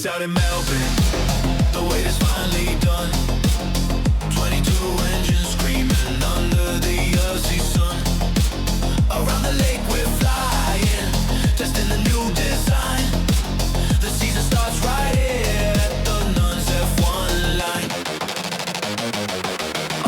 Lights out in Melbourne, the wait is finally done. 22 engines screaming under the Aussie sun. Around the lake we're flying, testing the new design. The season starts right here at the Nunz F1 line.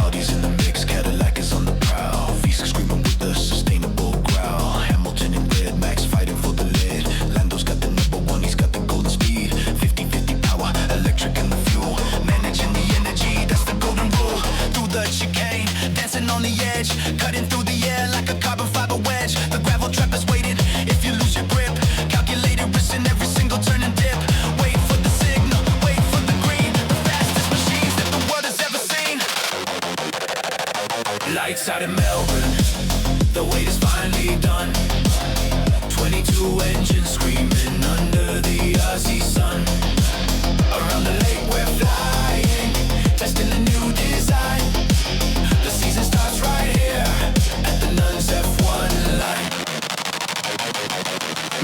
Audi's in the mix, Cadillac is on the prowl. Visa screaming with the sustainable growl. Hamilton in red, Max fighting for the lead. Lando's got the number one, he's got the golden speed. 50-50 power, electric and the fuel. Managing the energy, that's the golden rule. Through the chicane, dancing on the edge. Cutting through the air like a carbon fiber wedge. The gravel trap is waiting, if you lose your grip. Calculated risks in every single turn and dip. Wait for the signal, wait for the green. The fastest machines that the world has ever seen. Lights out in Melbourne, the wait is finally done. 22 engines screaming under the Aussie sun. Around the lake we're flying, testing the new design. The season starts right here at the Nunz F1 line.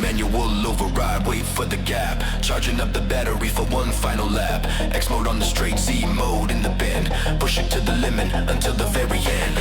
Manual override, wait for the gap. Charging up the battery for one final lap. X mode on the straight, Z mode in the bend. Push it to the limit until the very end.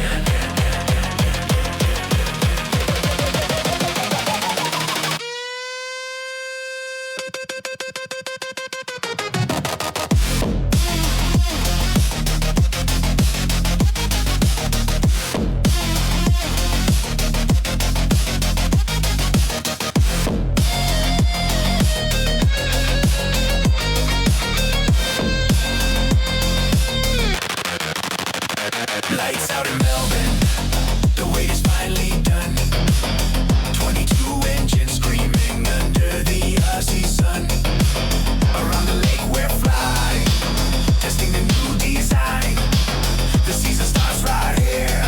Lights out in Melbourne, the wait is finally done. 22 engines screaming under the Aussie sun. Around the lake we're flying, testing the new design. The season starts right here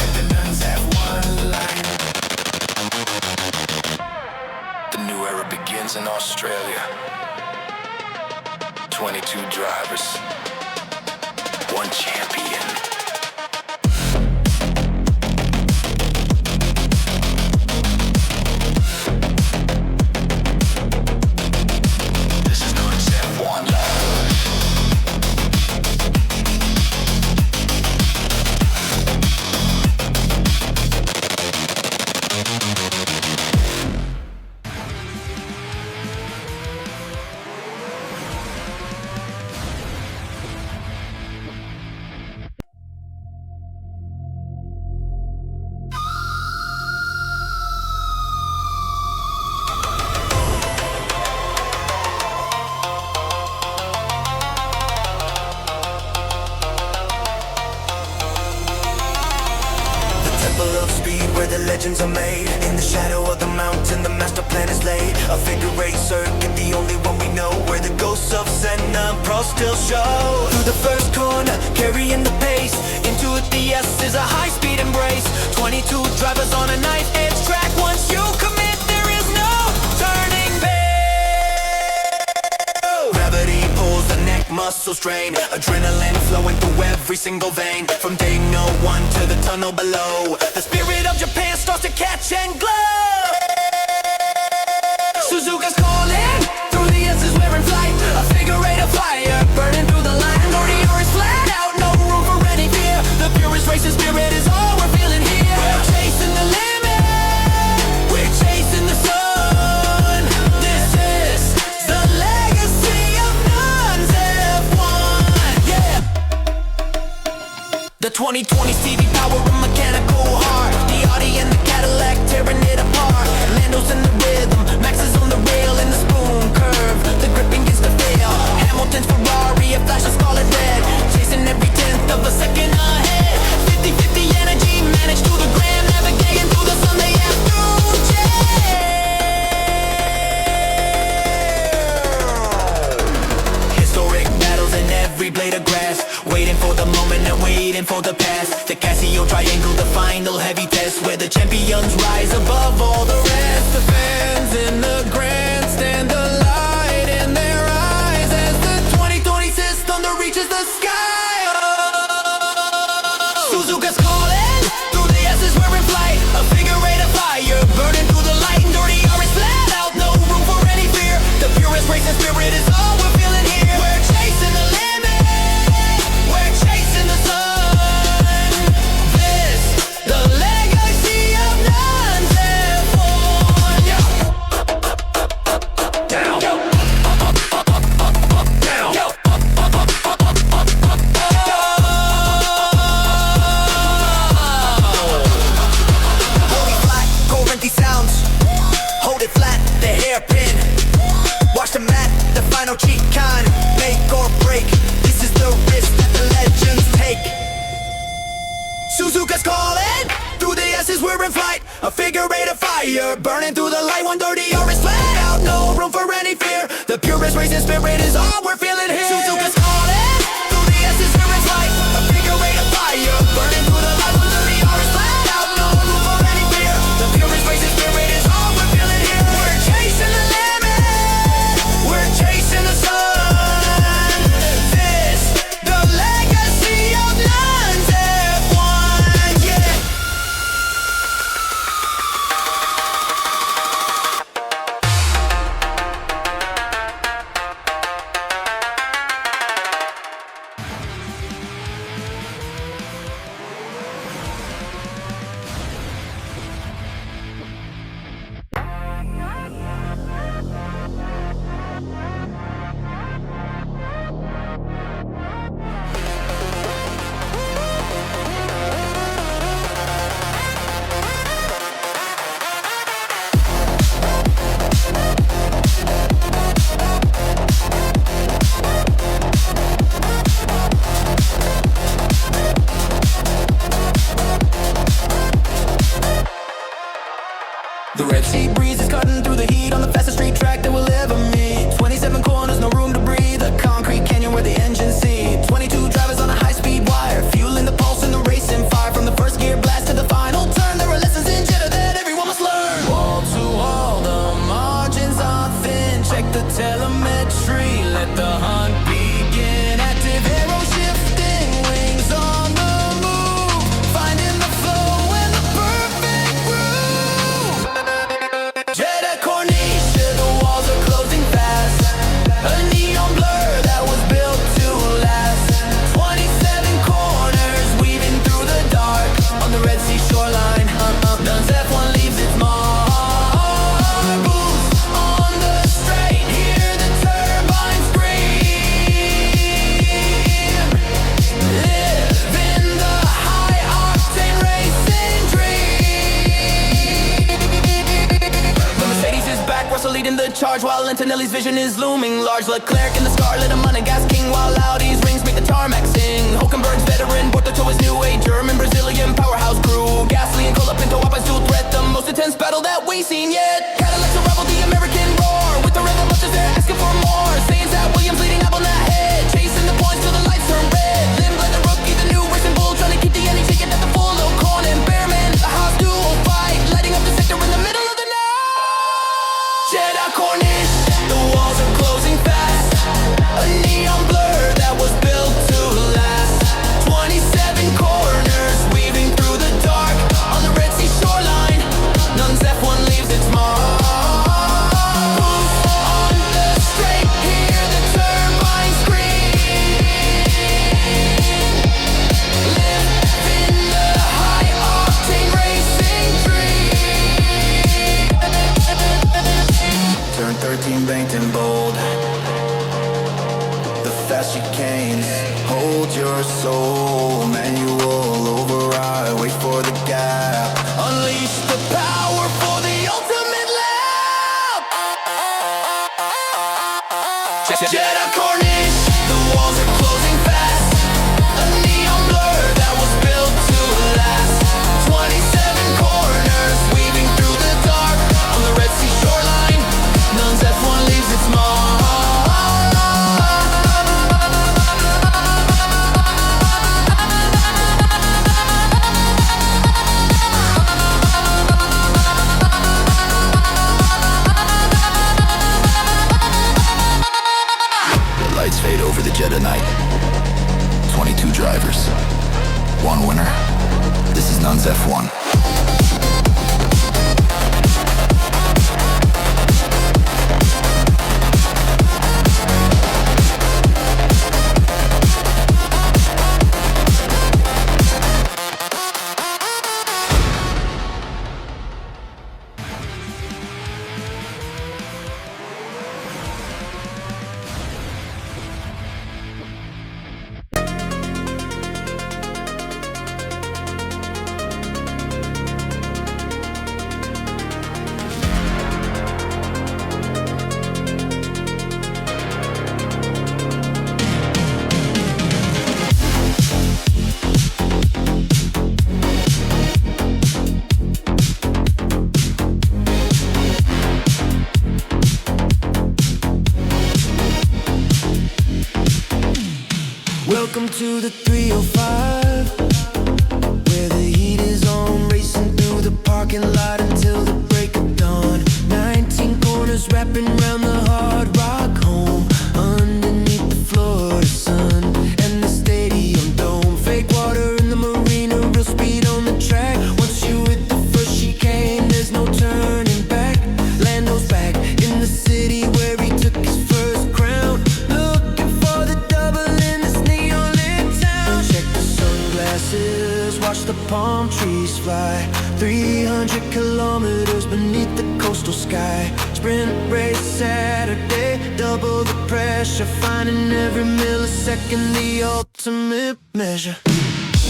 at the Nunz F1 line. The new era begins in Australia. 22 drivers, one champion. Of speed where the legends are made. In the shadow of the mountain the master plan is laid. A figure eight circuit, the only one we know, where the ghosts of Senna Pro still show. Through the first corner, carrying the pace. Into it the S is a high speed embrace. 22 drivers on a knife edge track. Once you commit there is no turning back. Gravity pulls the neck muscle strain. Adrenaline flowing through every single vein. From day no one to the tunnel below. The spirit of Japan starts to catch and glow. Suzuka's calling, through the S's we're in flight. A figure eight of fire, burning through the line. Nordior is flat out, no room for any fear. The purest racing spirit is all we're feeling here. We're chasing the limit, we're chasing the sun. This is the legacy of Nunz F1, yeah. The 2020 CV power and mechanical heart. The Audi and the Cadillac tearing it apart. Lando's in the rhythm, Max is on the rail in the spoon curve. The gripping gets to fail. Hamilton's Ferrari, a flash of scarlet red. Chasing every tenth of a second ahead. 50-50 energy, managed to the gram. Navigating through the Sunday afternoon jam. Historic battles in every blade of grass. Waiting for the moment and waiting for the past. The Casio triangle, the final heavy test, where the champions rise above all the rest. The fans in the grandstand, the light in their eyes as the 2026 thunder reaches the sky. Oh. Suzuka's calling, through the S's we're in flight. A figure eight of fire, burning through the light. And dirty R is flat out, no room for any fear. The purest racing spirit is all we're we're in flight. A figure eight of fire, burning through the light. 130 hours flat out, no room for any fear. The purest racing spirit is all we're feeling here. Suzuka's calling, through the essence we're in flight. A figure eight of fire, burning through the light. 130 hours flat out, no room for any fear. The purest racing spirit is all we're feeling here. We're chasing the limit, we're chasing the sun. This, the legacy of Nunz F1, yeah. The Red Sea breeze is cutting through the heat on the fastest street track that we'll ever meet. 27 corners, no room to breathe. A concrete canyon where the engines see. 22 drivers on a high-speed wire, fueling the pulse and the racing fire. From the first gear blast to the final turn, there are lessons in Jeddah that everyone must learn. Wall to wall, the margins are thin. Check the telemetry, let the hunt begin. Active arrow shifting, wings on the move, finding the flow and the perfect groove. Jeddah Corniche, the walls are closing fast. A neon blur that was built to last. 27 corners weaving through the dark on the Red Sea shoreline. Nunz F1 leaves its mark. Boots on the straight, hear the turbine scream. Live in the high octane racing dream. The Mercedes is back, Russell leading the charge while Antonelli's vision is looming large. Leclerc in the scarlet, a monogas king while Audi's rings make the tarmac sing. Hulkenberg's veteran, Bortoto is new age German Brazilian powerhouse crew. Gasly and Cola Pinto up as dual threat, the most intense battle that we've seen yet. Cadillacs unravel the American roar with the rhythm of they're asking for more. Saying that Williams leading up on that head, chasing the points till the lights turn red. Limb like the rookie, the new racing bull, trying to keep the ending shaking at the full. Ocon and Bearman, the Haas duel fight, lighting up the sector in the middle of the night. Jeddah Corniche, the walls are closing fast. A neon blur that was built to last. 27 corners weaving through the dark on the Red Sea shoreline. Nunz F1 leaves its mark. Boost on the straight, hear the turbine scream. Live in the high octane racing dream. Turn 13 banked in bold. The fast chicanes, hold your soul. Manual override, wait for the gap. Unleash the power for the ultimate lap. Jeddah Corniche, the walls are closing fast. A neon blur that was built to last. 27 corners weaving through the dark on the Red Sea shoreline. Nunz F1 leaves its mark. The lights fade over the Jeddah night. 22 drivers, one winner. This is Nunz F1. parking lot until the break of dawn. 19 corners wrapping round the hard rock home. Underneath the Florida sun and the stadium dome. Fake water in the marina, real speed on the track. Once you hit the first chicane, there's no turning back. Lando's back in the city where he took his first crown. Looking for the double in this neon lit town. Check the sunglasses, watch the palm trees fly. 300 kilometers beneath the coastal sky. Sprint race Saturday, double the pressure. Finding every millisecond the ultimate measure.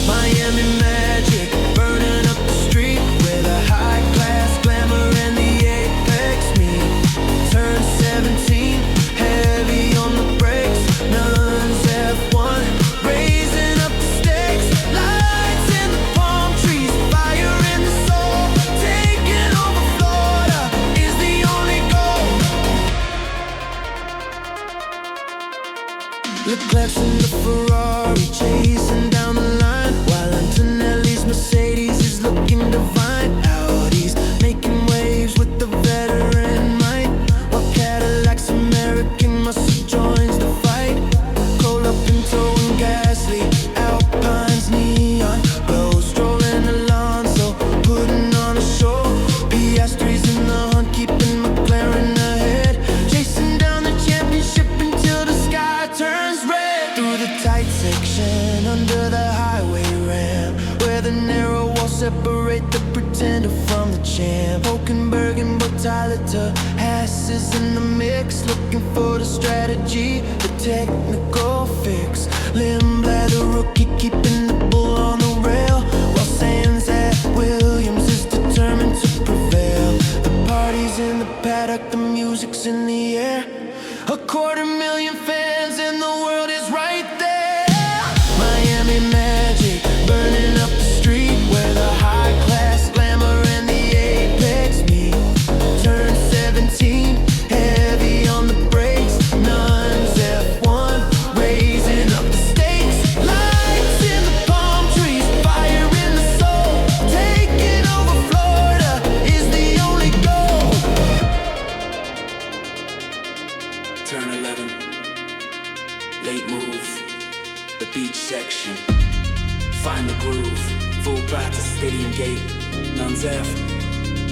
Miami magic, burning up the street where the high class glamour and the apex meet. Turn 17, heavy on the brakes. Nunz F1, raising up the stakes. Lights in the palm trees, fire in the soul. Taking over Florida is the only goal. Leclerc's in the Ferrari, chasing down the line, while Antonelli's Mercedes is looking divine. Audi's making waves with the veteran might, while Cadillac's American muscle joins the fight. Cold up and towing Gasly, Alpine's neon glow. Strolling Alonso, putting on a show. Piastri's in the hunt, keeping McLaren ahead. Chasing down the championship until the sky turns red. Through the tight section, under the highway ramp, where the narrow walls separate the pretender from the champ. Hulkenberg and Bottas, Haas is in the mix, looking for the strategy, the technical fix. Limblad, the rookie, keeping the bull on the rail, while Sands at Williams is determined to prevail. The party's in the paddock, the music's in the air. 250,000 fans and the world is right there. Miami magic, burning up the street where the high class glamour and the apex meet. Turn 17, heavy on the brakes. Nunz F1, raising up the stakes. Lights in the palm trees, fire in the soul. Taking over Florida is the only goal. Turn 11, late move, the beach section. Find the groove, full practice, stadium gate. Nunz F,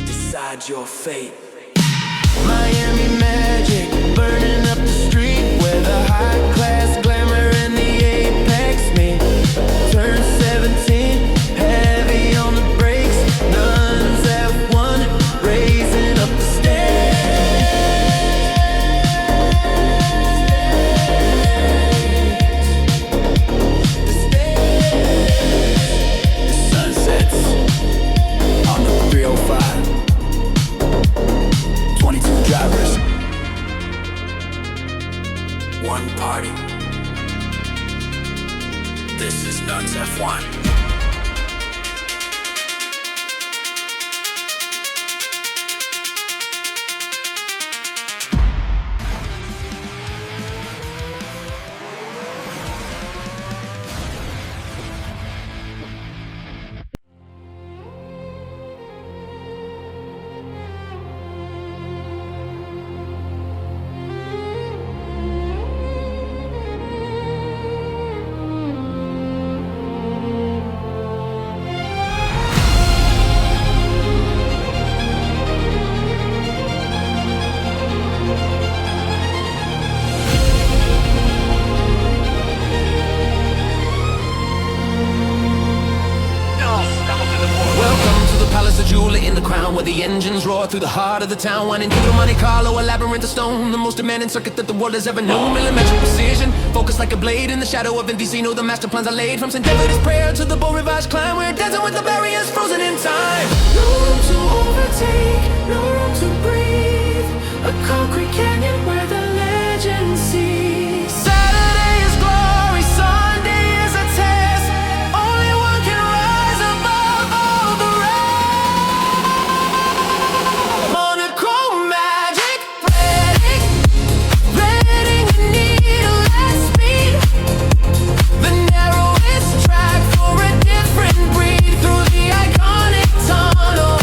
decide your fate. Miami magic, burning up the street where the high class glamour and the apex meet. Turn 17, heavy on the brakes. Nunz F1, raising up the stakes. The sunsets on the 305. 22 drivers, one party. This is Nunz F1. Where the engines roar through the heart of the town, winding through Monte Carlo, a labyrinth of stone, the most demanding circuit that the world has ever known. Millimetric precision, focused like a blade in the shadow of Invisino. The master plans are laid from St. David's prayer to the Beau Rivage climb. We're dancing with the barriers frozen in time. No room to overtake, no room to breathe. A concrete canyon where the legends see. Saturday is glory, Sunday is a test. Only one can rise above all the rest. Monaco magic, threading a needle at speed. The narrowest track for a different breed. Through the iconic tunnel,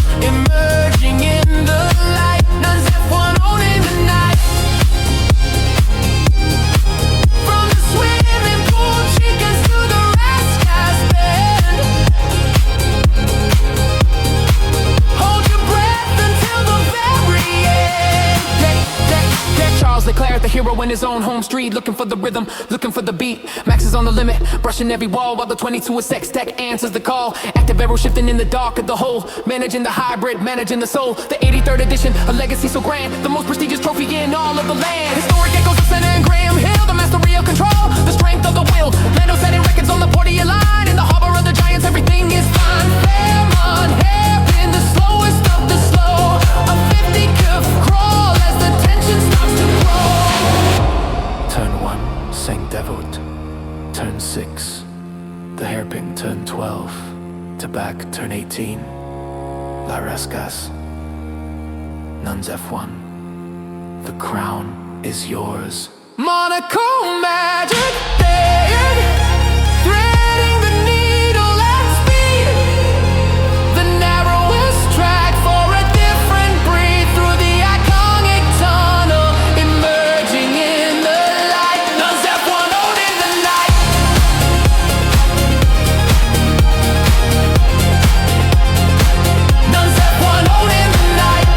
in his own home street, looking for the rhythm, looking for the beat. Max is on the limit, brushing every wall, while the 22 is sex tech answers the call. Active arrow shifting in the dark of the whole, managing the hybrid, managing the soul. The 83rd edition, a legacy so grand, the most prestigious trophy in all of the land. Historic echoes of Senna and Graham Hill, the mastery of control, the strength of the will. Lando setting records on the Portia line, in the harbor of the giants, everything is fine. Fairmont, hairpin, the slowest of the slow. A 50 curve crawl as the tension starts to grow. Turn 1, Saint-Devote. Turn 6, the hairpin. Turn 12, to back. Turn 18, La Rascas. Nunz F1. The crown is yours. Monaco magic, there, threading the needle at speed. The narrowest track for a different breed, through the iconic tunnel, emerging in the light. Nunz F1 owning the night. Nunz F1 owning the night.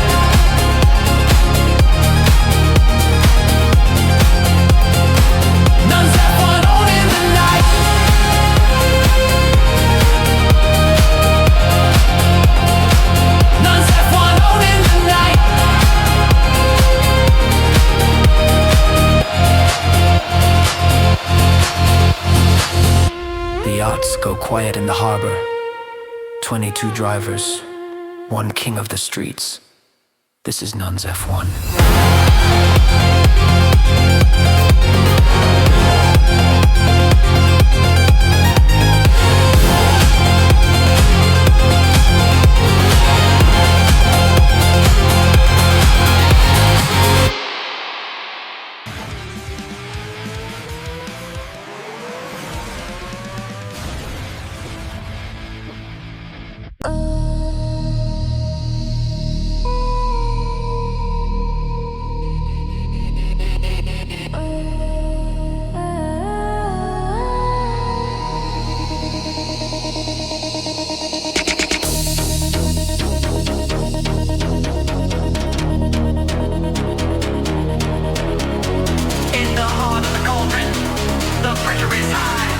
Nunz F1 owning the night. Nunz F1 owning the night. The yachts go quiet in the harbor. 22 drivers, one king of the streets. This is Nunz F1. In the heart of the cauldron, the pressure is high.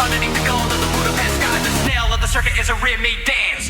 Underneath the gold of the Budapest sky, the snail of the circuit is a Remy dance.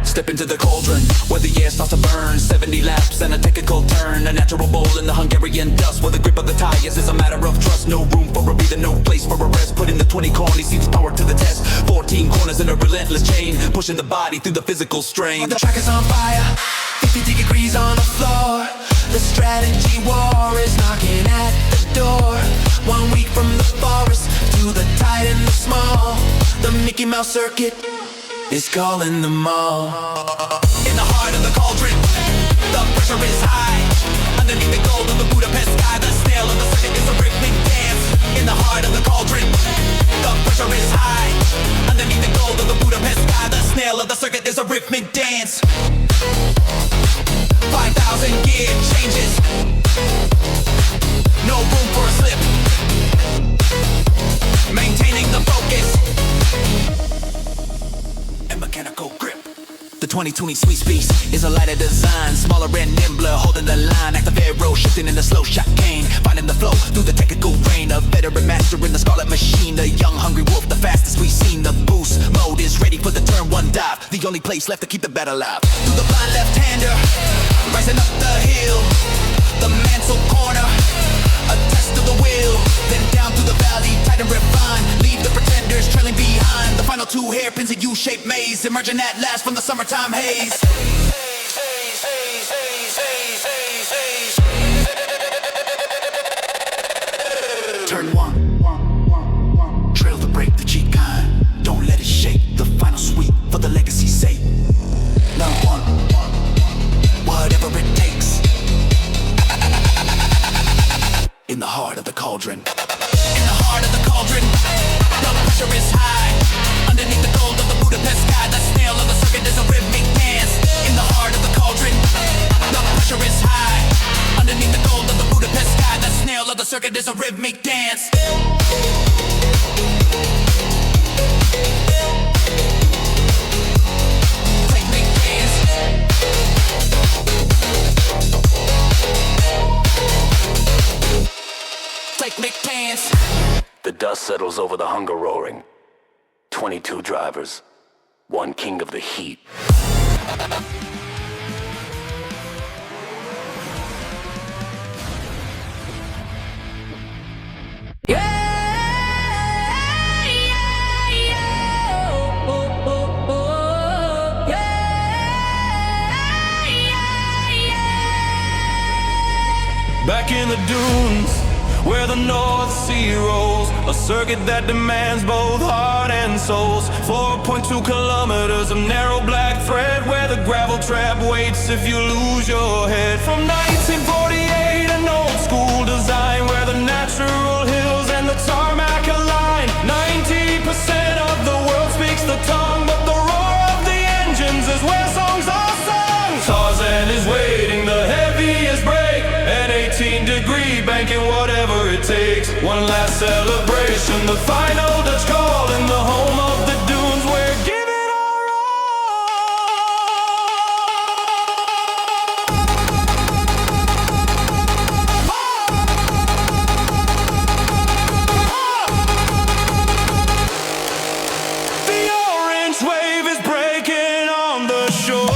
Step into the cauldron, where the air starts to burn. 70 laps and a technical turn. A natural bowl in the Hungarian dust, where the grip of the tires is a matter of trust. No room for a breather, no place for a rest. Put in the 20 corn, he sees power to the test. 14 corners in a relentless chain, pushing the body through the physical strain. The track is on fire, 50 degrees on the floor. The strategy war is knocking at the door. 1 week from the forest to the tight and the small. The Mickey Mouse circuit is calling them all. In the heart of the cauldron, the pressure is high. Underneath the gold of the Budapest sky, the snail of the circuit is a rhythmic dance. In the heart of the cauldron, the pressure is high. Underneath the gold of the Budapest sky, the snail of the circuit is a rhythmic dance. 5,000 gear changes, no room for a slip. Maintaining the focus and mechanical grip. The 2020 Sweet Speaks is a lighter design, smaller and nimbler, holding the line. Active arrow shifting in the slow shot cane, finding the flow through the technical rain. A veteran master in the scarlet machine, a young hungry wolf, the fastest we've seen. The boost mode is ready for the turn 1 dive, the only place left to keep the bat alive. Through the blind left-hander, rising up the hill, the mantle corner, attached to the wheel. Then down through the valley, tight and refined, leave the pretenders trailing behind. The final 2 hairpins, a U-shaped maze, emerging at last from the summertime haze. Turn 1, trail the break, the cheat kind. Don't let it shake, the final sweep for the legacy's sake. Number 1, whatever it takes. In the heart of the cauldron. In the heart of the cauldron, the pressure is high. Underneath the gold of the Budapest sky, the snail of the circuit is a rhythmic dance. In the heart of the cauldron, the pressure is high. Underneath the gold of the Budapest sky, the snail of the circuit circuit is a rhythmic dance. Rhythmic dance. Rhythmic dance. The dust settles over the hunger roaring. 22 drivers, one king of the heat. Back in the dunes, where the North Sea rolls, a circuit that demands both heart and souls. 4.2 kilometers of narrow black thread, where the gravel trap waits if you lose your head. From 1948, an old school design, where the natural hills and the tarmac align. 90% of the world speaks the tongue, but the roar of the engines is where songs are sung. Tarzan is waiting, the heaviest break, an 18-degree banking, whatever it takes. One last celebration, the final Dutch call in the home of the dunes, where give it our all. The orange wave is breaking on the shore.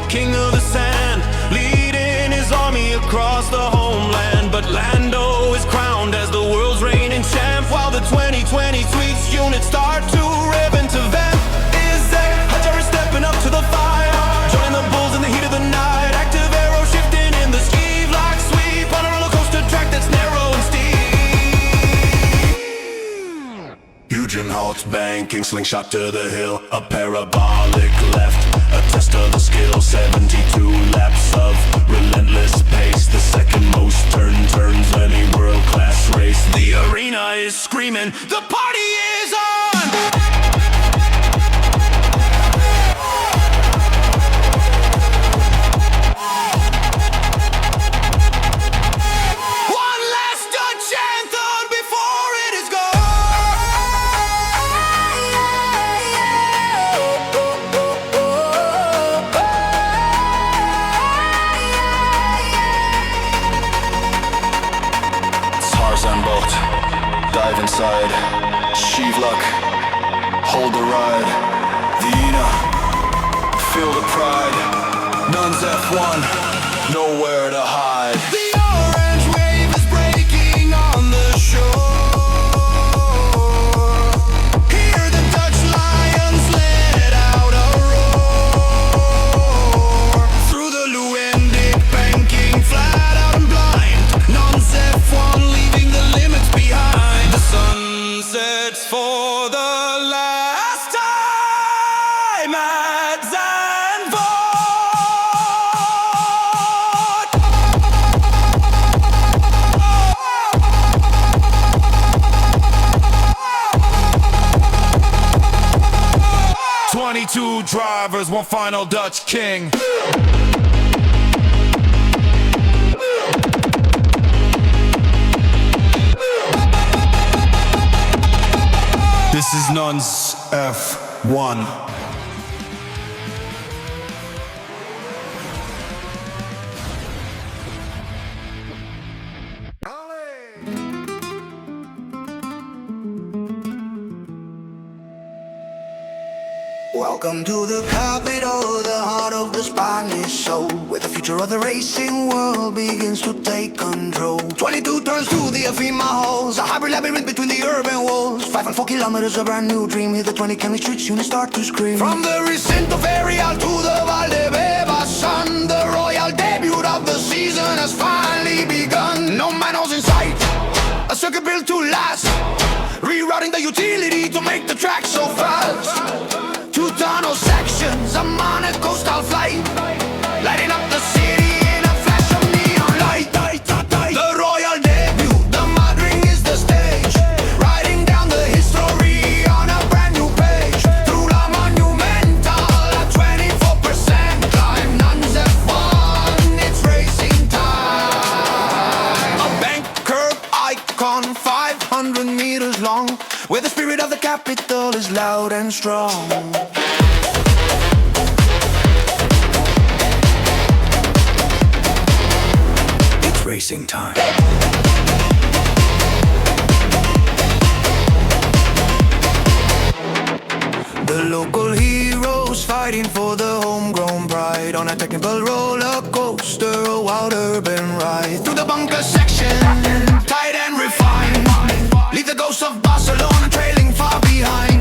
King of the sand, leading his army across the homeland. But Lando is crowned as the world's reigning champ, while the 2020 tweets units start to rev into vamp. Is that Hutcher is stepping up to the fire, joining the bulls in the heat of the night. Active arrow shifting in the ski lock sweep on a roller coaster track that's narrow and steep. Eugene halts banking, slingshot to the hill, a parabolic left, a test of the skill. 72 laps of relentless pace, the second most turns any world-class race. The arena is screaming, the party is on! One last Dutch anthem before it is gone. Dive inside, sheave luck, hold the ride. Vienna, feel the pride. Nunz F1, nowhere to hide. The orange wave is breaking on the shore. Hear the Dutch lions let out a roar. Through the Luendik banking, flat out and blind. Nunz F1 leaving the limits behind. The sun sets for the last time at Zandvoort. 22 drivers, one final Dutch king. This is Nunz F1. Welcome to the capital, the heart of the Spanish soul, where the future of the racing world begins to take control. 22 turns to the Afima halls, a hybrid labyrinth between the urban walls. 5 and 4 kilometers, a brand new dream. Hit the 20 county streets, units start to scream. From the Recinto Ferial to the Valdebebas sun, the royal debut of the season has finally begun. No manos in sight, a circuit built to last, rerouting the utility to make make the track so fast. Two tunnel sections, a Monaco style flight, lighting up the city in a flash of neon light. The royal debut, the Madrid is the stage, writing down the history on a brand new page. Through La Monumental at 24% climb, Nunz F1, it's racing time. A bank curb icon, 500 meters long, where the spirit of the capital is loud and strong. It's racing time. The local heroes fighting for the homegrown pride, on a technical roller coaster, a wild urban ride. Through the bunker section, tight and refined, leave the ghosts of Barcelona trailing far behind.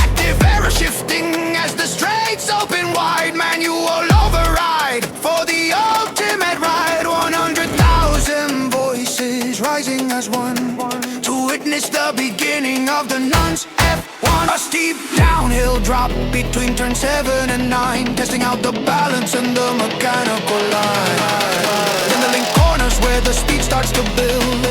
Active error shifting as the straights open wide, manual override for the ultimate ride. 100,000 voices rising as one to witness the beginning of the Nunz F1. A steep downhill drop between turn 7 and 9, testing out the balance and the mechanical line. Then the link corners where the speed starts to build,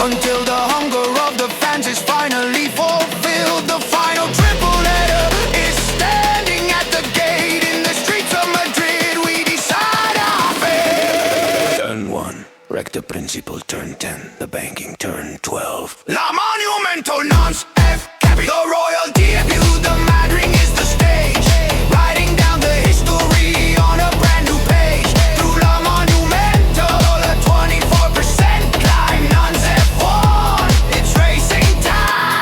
until the hunger of the fans is finally fulfilled. The final triple header is standing at the gate. In the streets of Madrid we decide our fate. Turn 1, recta principal. Turn 10, the banking. Turn 12, La Monumental Nunz F. Cappy. The royal debut, the Madrid is the stage, writing down the history on a brand new page. Through La Monumental, a 24% climb, Nunz F1, it's racing time.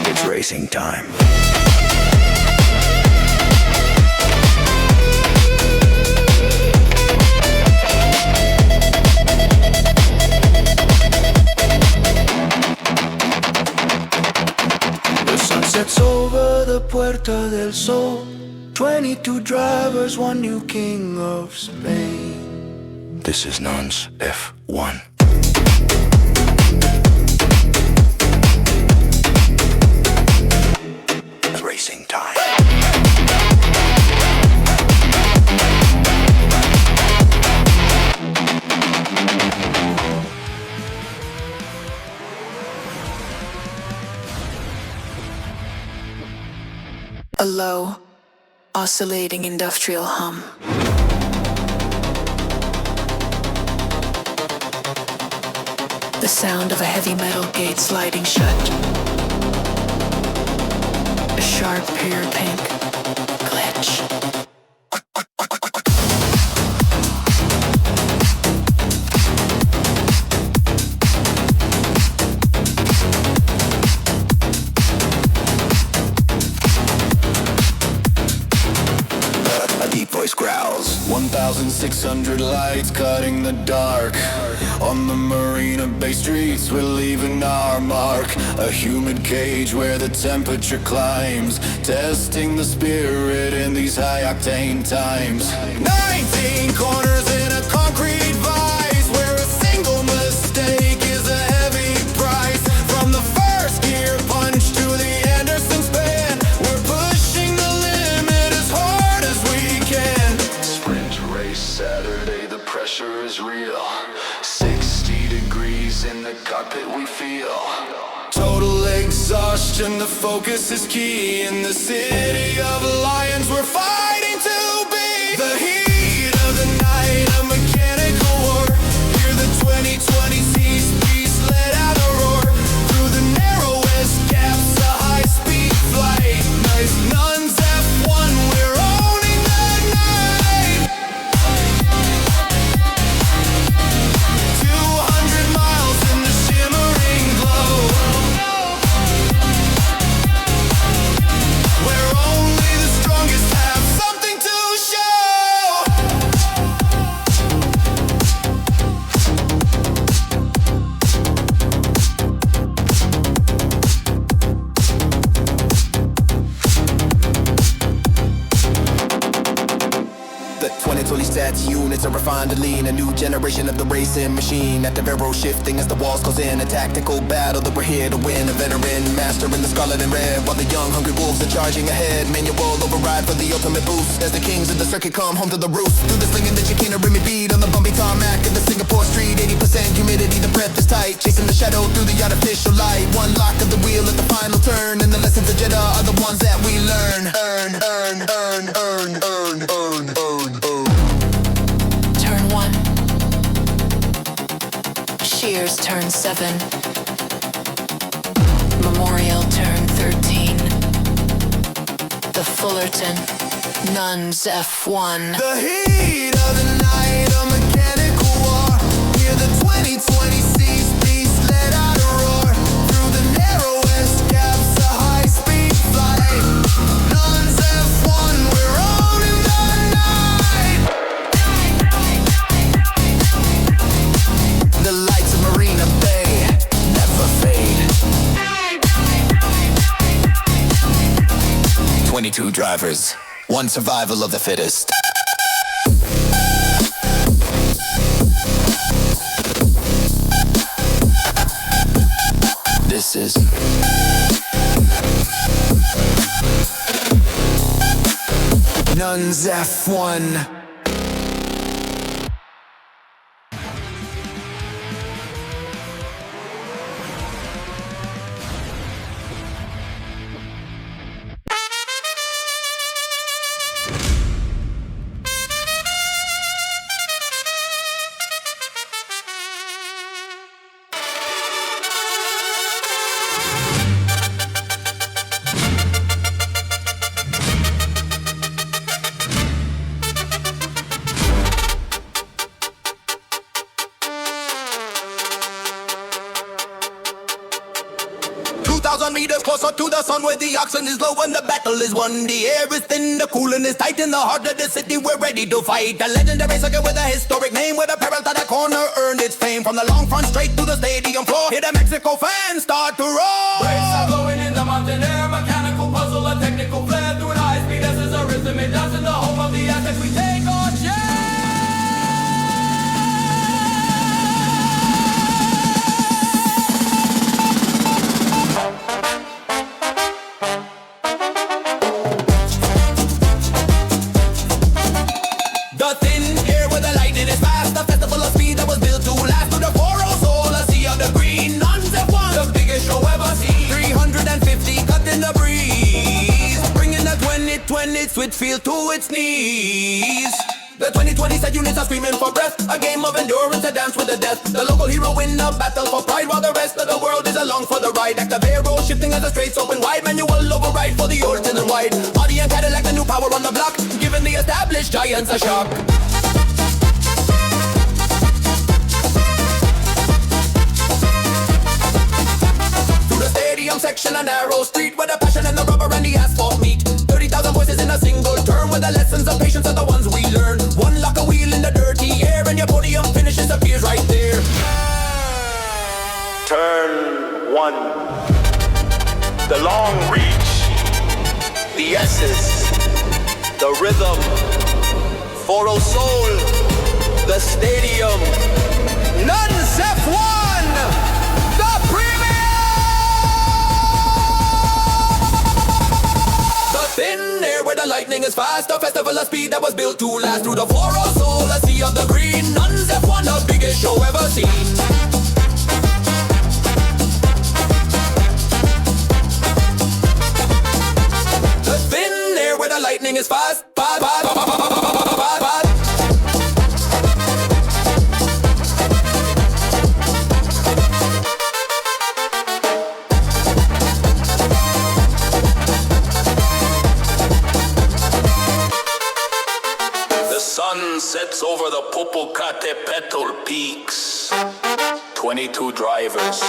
It's racing time. Sunsets over the Puerta del Sol, 22 drivers, one new king of Spain. This is Nunz F1. Racing time. A low, oscillating industrial hum. The sound of a heavy metal gate sliding shut. A sharp pear pink glitch. A deep voice growls. 1,600 lights cutting the dark. On the Marina Bay streets we're leaving our mark. A humid cage where the temperature climbs, testing the spirit in these high-octane times. 19 corners in a concrete vise, where a single mistake is a heavy price. From the first gear punch to the Anderson span, we're pushing the limit as hard as we can. Sprint race Saturday, the pressure is real. 60 degrees in the cockpit we feel. Total exhaustion, the focus is key. In the city of lions we're fighting to be. The heat of the night, a mechanical war. Hear the 2020 Seas beast let out a roar. Through the narrowest gaps, a high-speed flight. Nice Nunz F1, we're owning the night. 200 miles in the shimmering glow, where only the strongest have something to show. Each unit's a refined and lean, a new generation of the racing machine. At the arrow shifting as the walls close in, a tactical battle that we're here to win. A veteran master in the scarlet and red, while the young hungry wolves are charging ahead. Manual override for the ultimate boost, as the kings of the circuit come home to the roost. Through the sling and the chicane, a rimmy beat on the bumpy tarmac in the Singapore street. 80% humidity, the breath is tight, chasing the shadow through the artificial light. One lock of the wheel at the final turn, and the lessons of Jeddah are the ones that we learn. Turn 1. Shears turn 7. Memorial turn 13. The Fullerton, Nunz F1. The heat of the night, a mechanical war. Hear the 2020 beast let out a roar. Through the narrowest gaps, a high-speed flight. Nunz F1, we're owning the night. The lights of Marina Bay never fade. 22 drivers, one survival of the fittest. This is Nunz F1. Meters closer to the sun, where the oxygen is low and the battle is won. The air is thin, the cooling is tight. In the heart of the city, we're ready to fight. A legendary circuit with a historic name, with a peril to the corner earned its fame. From the long front straight to the stadium floor, hear the Mexico fans start to roar. Waves are blowing in the mountain air, mechanical puzzle, a technical flair. Through an high speed, this is a rhythm, it does in the home of the Aztecs. We take our share. With feel to its knees. The 2020 set units are screaming for breath, a game of endurance, a dance with the death. The local hero win a battle for pride, while the rest of the world is along for the ride. Active arrow shifting as the straits open wide, manual override for the old and wide. Audi and Cadillac, the new power on the block, giving the established giants a shock. Through the stadium section, a narrow street, where the passion and the rubber and the asphalt meet. 30,000 voices in a single term, where the lessons of patience are the ones we learn. One lock a wheel in the dirty air, and your podium finishes appears right there. Turn 1. The long reach, the S's, the rhythm, Foro Soul, the stadium, Nunz F1, the premier! The thin air where the lightning is fast, a festival of speed that was built to last. Through the Foro Soul, a sea of the green, Nunz F1, the biggest show ever seen. Lightning is fast, fast, fast, fast, fast, fast. The sun sets over the Popocatépetl peaks. 22 drivers,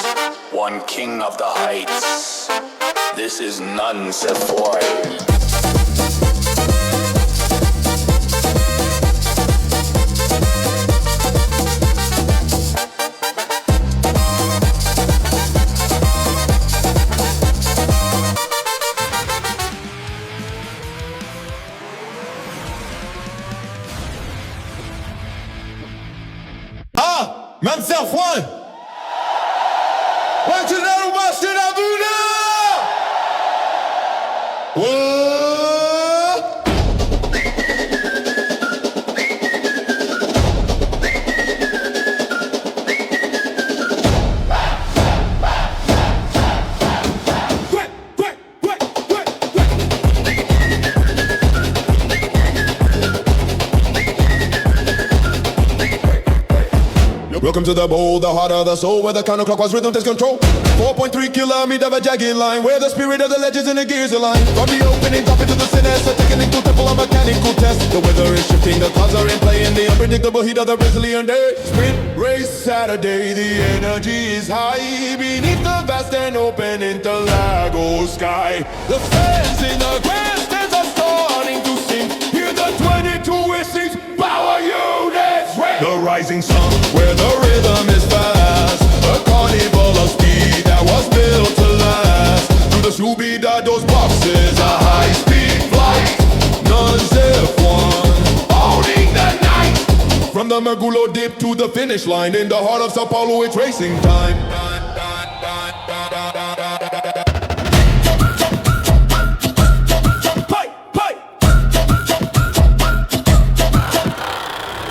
one king of the heights. This is Nunz F1. Nunz F1. Want to know what's in Abuja? Whoa. Welcome to the bowl, the heart of the soul, where the counterclockwise rhythm takes control. 4.3 kilometers of a jagged line, where the spirit of the legends and the gears align. From the opening top into the sinister, technical temple of mechanical test. The weather is shifting, the clouds are in play, in the unpredictable heat of the Brazilian day. Sprint race Saturday, the energy is high, beneath the vast and open Interlago sky. The fans in the grandstands are starting to sing, hear the 22 whistles, power units ring. The rising sun, where the rhythm is fast, a carnival of speed that was built to last. Through the Suzuka, those boxes, a high-speed flight. Nunz F1, owning the night. From the Mogyoród dip to the finish line, in the heart of Sao Paulo, it's racing time.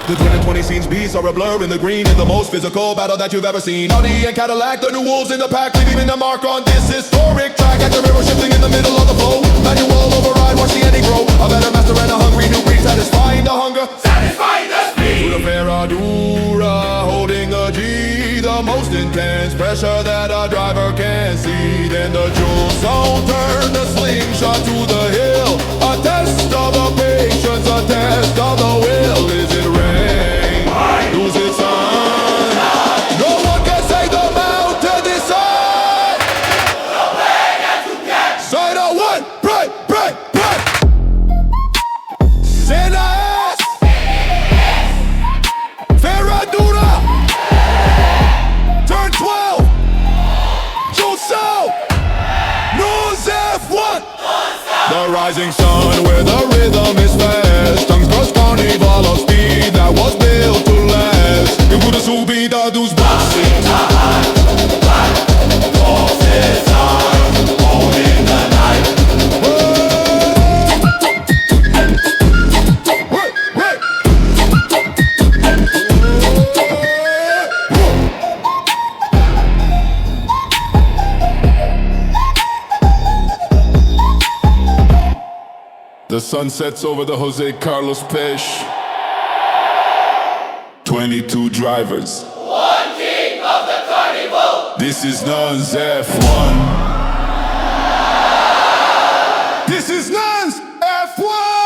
The 2020 scenes beats are a blur in the green, in the most physical battle that you've ever seen. Audi and Cadillac, the new wolves in the pack, leaving a mark on this historic track. Active arrow shifting in the middle of the flow, manual override, watch the ending grow. A better master and a hungry new breed, satisfying the hunger, satisfying the speed. Through the Ferradura, holding the G, the most intense pressure that a driver can see. Then the jewel zone, turn the slingshot to the hill. A test of the patience, a test of the will. Is it rain? Lose its sun? No one can say the mountain decide. The play that you get. Side of one, break. Senna S. Ferradura. Turn 12. Josel. Nunz F1. The rising sun, where the rhythm is fast. Tongues cross carnival of speed that was built to last. Into the subida dos boxes. Forces on, owning the night. The sun sets over the Jose Carlos Pech. 22 drivers. One king of the carnival. This is Nunz F1. This is Nunz F1.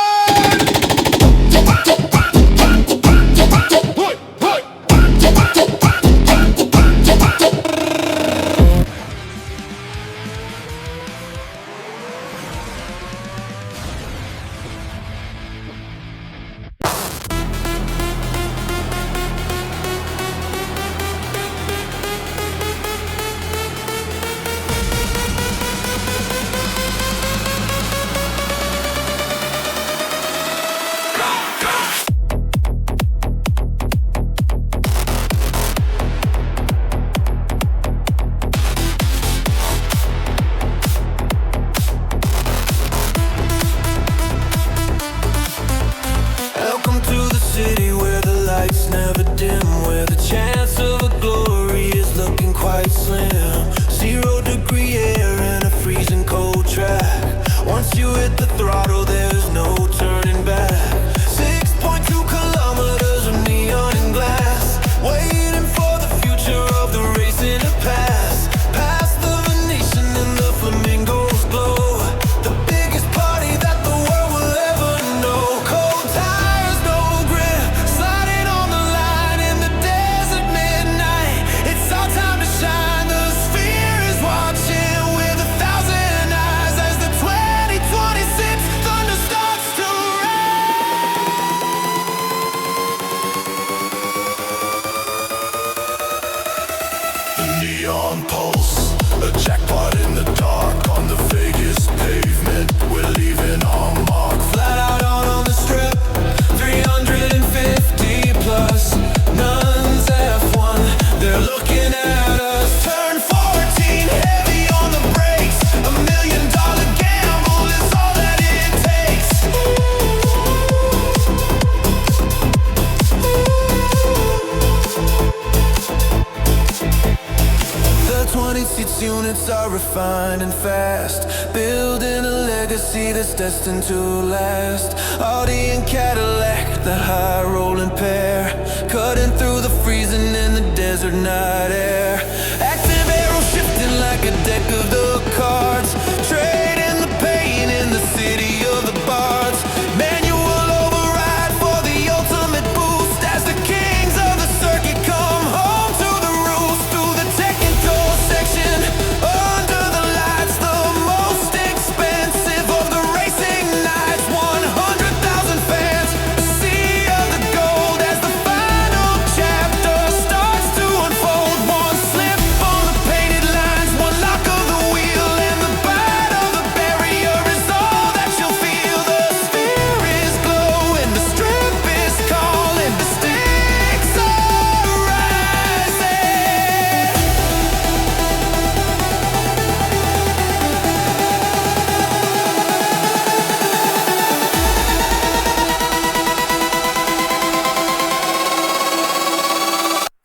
roads are refined and fast, building a legacy that's destined to last. Audi and Cadillac, the high rolling pair, cutting through the freezing in the desert night air. Active arrow shifting like a deck of the cards, trading the pain in the city of the bards. Manual override for the ultimate boost as the kings of the circuit come home to the roost. Through the technical section, under the lights, the most expensive of the racing nights. 100,000 fans, a sea of the gold as the final chapter starts to unfold. One slip on the painted lines, one lock of the wheel, and the bite of the barrier is all that you'll feel. The sphere is glowing, the strip is calling, the stakes are rising.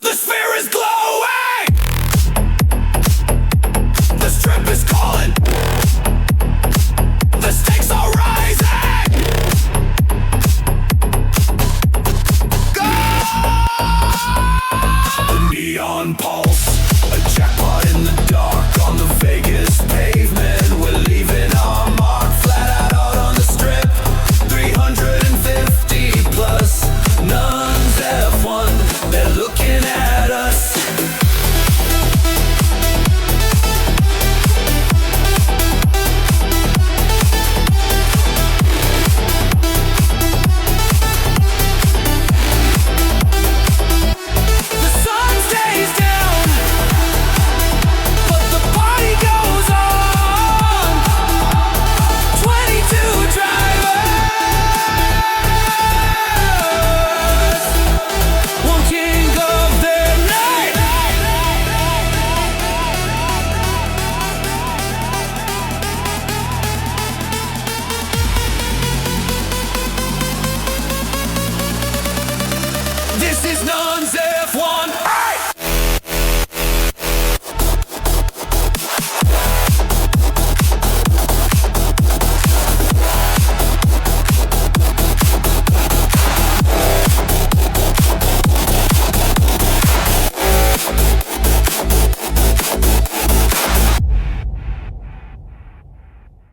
The sphere is glowing, the strip is calling, the stakes are rising. Go! The neon pulse, a jackpot in the dark on the Vegas pavement. We're leaving our mark flat out on the strip. 350 plus Nunz F1, they're looking at us. The sun stays down, but the party goes on. 22 drivers, one king of their night. This is not